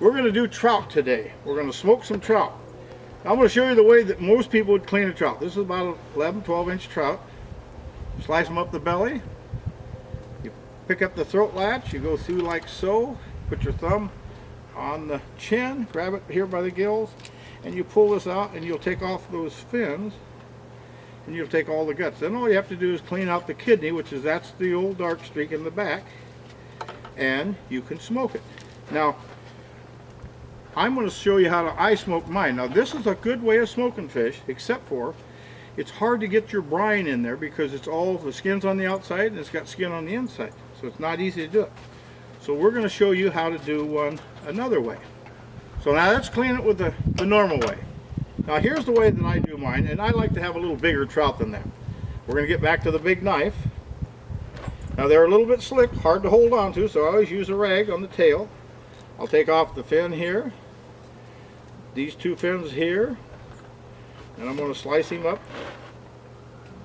We're going to do trout today. We're going to smoke some trout. I'm going to show you the way that most people would clean a trout. This is about an 11, 12-inch trout. Slice them up the belly. You pick up the throat latch. You go through like so. Put your thumb on the chin. Grab it here by the gills. And you pull this out and you'll take off those fins. And you'll take all the guts. Then all you have to do is clean out the kidney, which is that's the old dark streak in the back. And you can smoke it. Now, I'm going to show you how I smoke mine. Now this is a good way of smoking fish, except for it's hard to get your brine in there because it's all the skin's on the outside and it's got skin on the inside. So it's not easy to do it. So we're going to show you how to do one another way. So now let's clean it with the normal way. Now here's the way that I do mine, and I like to have a little bigger trout than that. We're going to get back to the big knife. Now they're a little bit slick, hard to hold on to, so I always use a rag on the tail. I'll take off the fin here, these two fins here, and I'm going to slice him up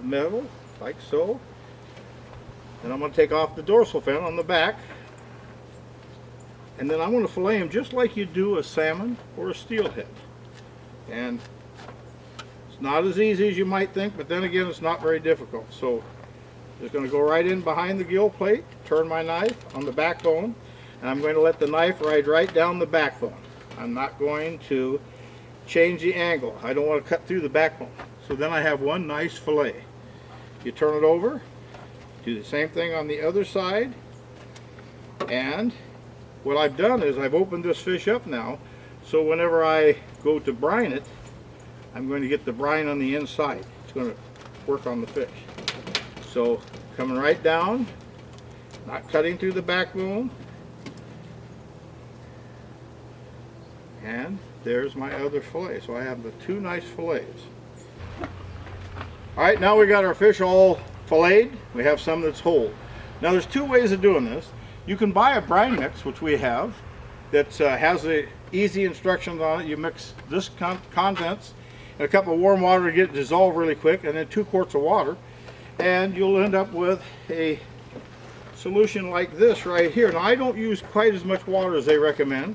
the middle, like so. And I'm going to take off the dorsal fin on the back, and then I'm going to fillet him just like you do a salmon or a steelhead. And it's not as easy as you might think, but then again it's not very difficult. So just going to go right in behind the gill plate, turn my knife on the backbone, and I'm going to let the knife ride right down the backbone. I'm not going to change the angle. I don't want to cut through the backbone. So then I have one nice fillet. You turn it over, do the same thing on the other side, and what I've done is I've opened this fish up now, so whenever I go to brine it, I'm going to get the brine on the inside. It's going to work on the fish. So coming right down, not cutting through the backbone, and there's my other fillet. So I have the two nice fillets. Alright, now we got our fish all filleted. We have some that's whole. Now there's two ways of doing this. You can buy a brine mix, which we have, that has the easy instructions on it. You mix this contents in a cup of warm water to get it dissolved really quick, and then 2 quarts of water, and you'll end up with a solution like this right here. Now I don't use quite as much water as they recommend,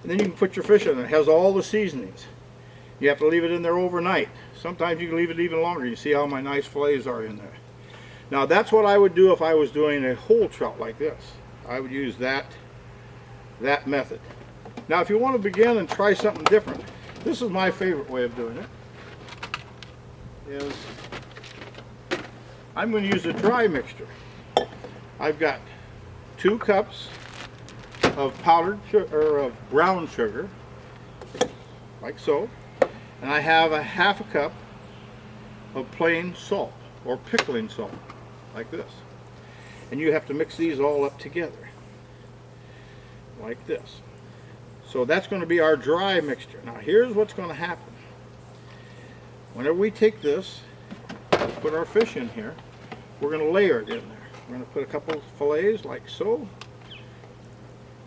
and then you can put your fish in it. It has all the seasonings. You have to leave it in there overnight. Sometimes you can leave it even longer. You see how my nice fillets are in there. Now that's what I would do if I was doing a whole trout like this. I would use that method. Now if you want to begin and try something different, this is my favorite way of doing it. Is I'm going to use a dry mixture. I've got 2 cups of powdered sugar, or of brown sugar, like so, and I have a ½ cup of plain salt or pickling salt, like this. And you have to mix these all up together, like this. So that's going to be our dry mixture. Now here's what's going to happen. Whenever we take this, put our fish in here, we're going to layer it in there. We're going to put a couple of fillets like so,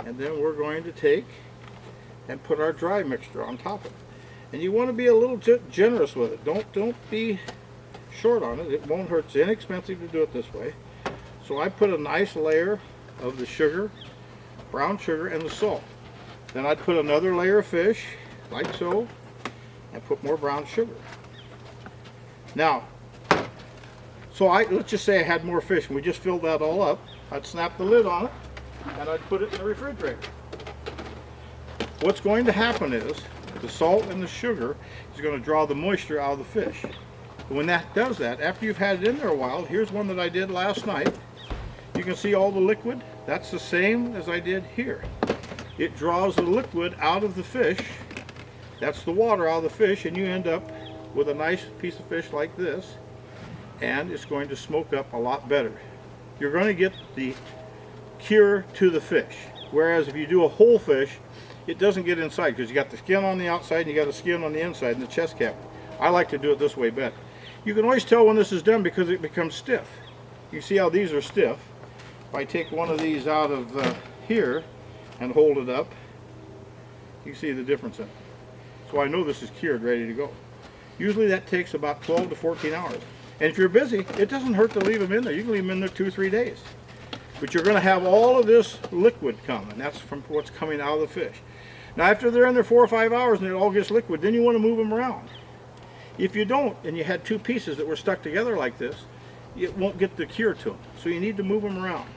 and then we're going to take and put our dry mixture on top of it. And you want to be a little generous with it. Don't be short on it. It won't hurt. It's inexpensive to do it this way. So I put a nice layer of the sugar, brown sugar, and the salt. Then I'd put another layer of fish, like so, and put more brown sugar. Now, so let's just say I had more fish and we just filled that all up. I'd snap the lid on it and I'd put it in the refrigerator. What's going to happen is the salt and the sugar is going to draw the moisture out of the fish. And when that does that, after you've had it in there a while, here's one that I did last night. You can see all the liquid. That's the same as I did here. It draws the liquid out of the fish. That's the water out of the fish, and you end up with a nice piece of fish like this, and it's going to smoke up a lot better. You're going to get the cure to the fish, whereas if you do a whole fish, it doesn't get inside because you got the skin on the outside and you got the skin on the inside in the chest cavity. I like to do it this way better. You can always tell when this is done because it becomes stiff. You see how these are stiff. If I take one of these out of here and hold it up, you can see the difference in it. So I know this is cured, ready to go. Usually that takes about 12 to 14 hours. And if you're busy, it doesn't hurt to leave them in there. You can leave them in there 2 or 3 days. But you're going to have all of this liquid come, and that's from what's coming out of the fish. Now after they're in there 4 or 5 hours and it all gets liquid, then you want to move them around. If you don't, and you had two pieces that were stuck together like this, it won't get the cure to them. So you need to move them around.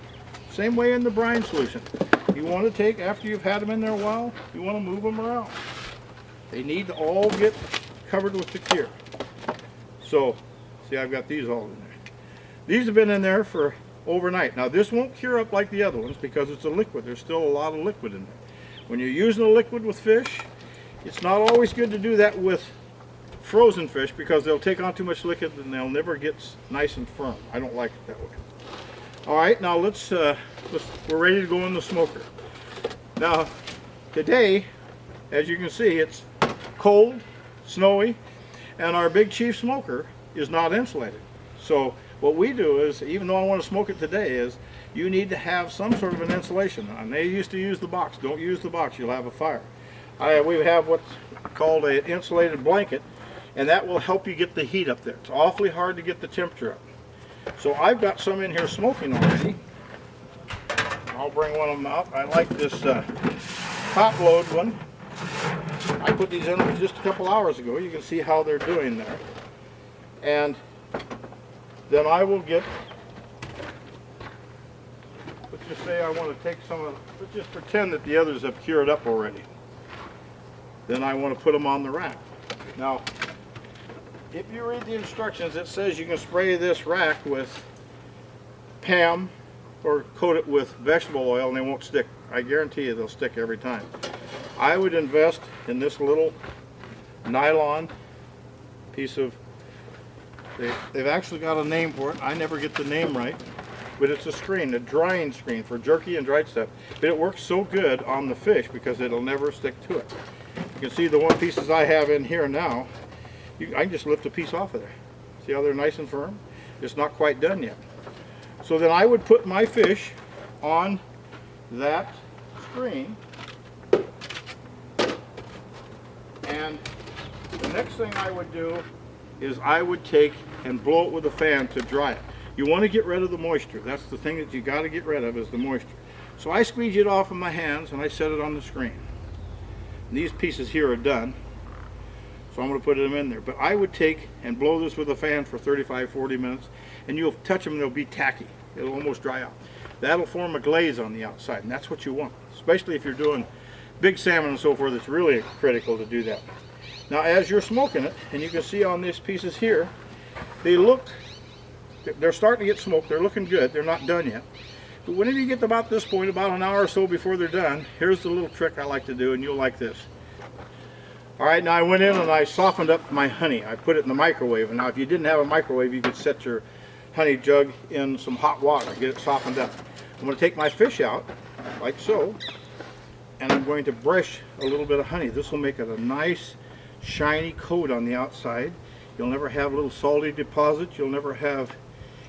Same way in the brine solution. You want to take, after you've had them in there a while, you want to move them around. They need to all get covered with the cure. So, see, I've got these all in there. These have been in there for overnight. Now this won't cure up like the other ones because it's a liquid. There's still a lot of liquid in there. When you're using a liquid with fish, it's not always good to do that with frozen fish because they'll take on too much liquid and they'll never get nice and firm. I don't like it that way. All right, now we're ready to go in the smoker. Now today, as you can see, it's cold, snowy, and our Big Chief smoker is not insulated. So what we do is, even though I want to smoke it today, is you need to have some sort of an insulation. And they used to use the box. Don't use the box, you'll have a fire. We have what's called an insulated blanket, and that will help you get the heat up there. It's awfully hard to get the temperature up. So I've got some in here smoking already. I'll bring one of them out. I like this top load one. I put these in just a couple hours ago. You can see how they're doing there. And then I will get, let's just say I want to take some of, let's just pretend that the others have cured up already. Then I want to put them on the rack. Now, if you read the instructions, it says you can spray this rack with PAM or coat it with vegetable oil and they won't stick. I guarantee you they'll stick every time. I would invest in this little nylon piece of, they've actually got a name for it. I never get the name right, but it's a screen, a drying screen for jerky and dried stuff. But it works so good on the fish because it'll never stick to it. You can see the one pieces I have in here now, I can just lift a piece off of there. See how they're nice and firm? It's not quite done yet. So then I would put my fish on that screen, and the next thing I would do is I would take and blow it with a fan to dry it. You want to get rid of the moisture. That's the thing that you got to get rid of, is the moisture. So I squeeze it off of my hands and I set it on the screen. And these pieces here are done, so I'm going to put them in there. But I would take and blow this with a fan for 35-40 minutes, and you'll touch them and they'll be tacky. It'll almost dry out. That'll form a glaze on the outside, and that's what you want, especially if you're doing big salmon and so forth. It's really critical to do that. Now as you're smoking it, and you can see on these pieces here, they're starting to get smoked. They're looking good. They're not done yet. But whenever you get to about this point, about an hour or so before they're done, here's the little trick I like to do, and you'll like this. All right, now I went in and I softened up my honey. I put it in the microwave, and now if you didn't have a microwave, you could set your honey jug in some hot water, get it softened up. I'm going to take my fish out, like so, and I'm going to brush a little bit of honey. This will make it a nice, shiny coat on the outside. You'll never have little salty deposits. You'll never have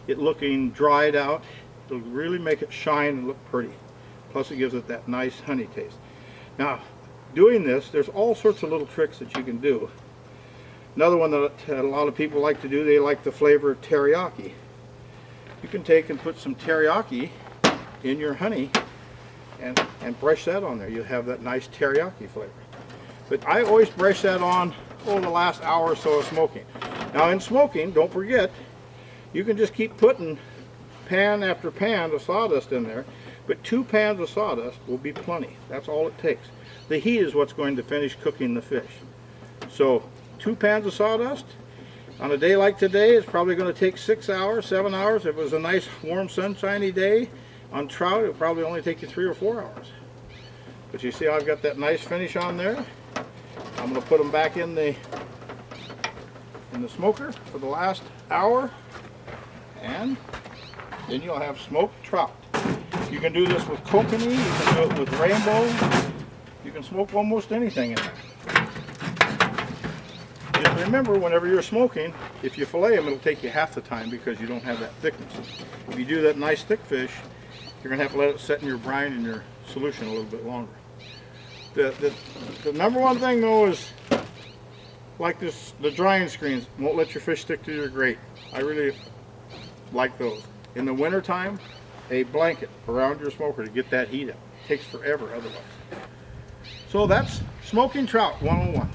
it looking dried out. It'll really make it shine and look pretty. Plus it gives it that nice honey taste. Now, doing this, there's all sorts of little tricks that you can do. Another one that a lot of people like to do, they like the flavor of teriyaki. You can take and put some teriyaki in your honey and brush that on there. You'll have that nice teriyaki flavor. But I always brush that on the last hour or so of smoking. Now in smoking, don't forget, you can just keep putting pan after pan of sawdust in there, but 2 pans of sawdust will be plenty. That's all it takes. The heat is what's going to finish cooking the fish. So 2 pans of sawdust. On a day like today, it's probably going to take 6 hours, 7 hours. If it was a nice, warm, sunshiny day on trout, it'll probably only take you 3 or 4 hours. But you see how I've got that nice finish on there? I'm going to put them back in the smoker for the last hour, and then you'll have smoked trout. You can do this with kokanee, you can do it with rainbow, you can smoke almost anything in there. Just remember, whenever you're smoking, if you fillet them, it'll take you half the time because you don't have that thickness. If you do that nice thick fish, you're going to have to let it set in your brine and your solution a little bit longer. The number one thing though is, like this, the drying screens won't let your fish stick to your grate. I really like those. In the winter time, a blanket around your smoker to get that heat up. It takes forever otherwise. So that's smoking trout 101.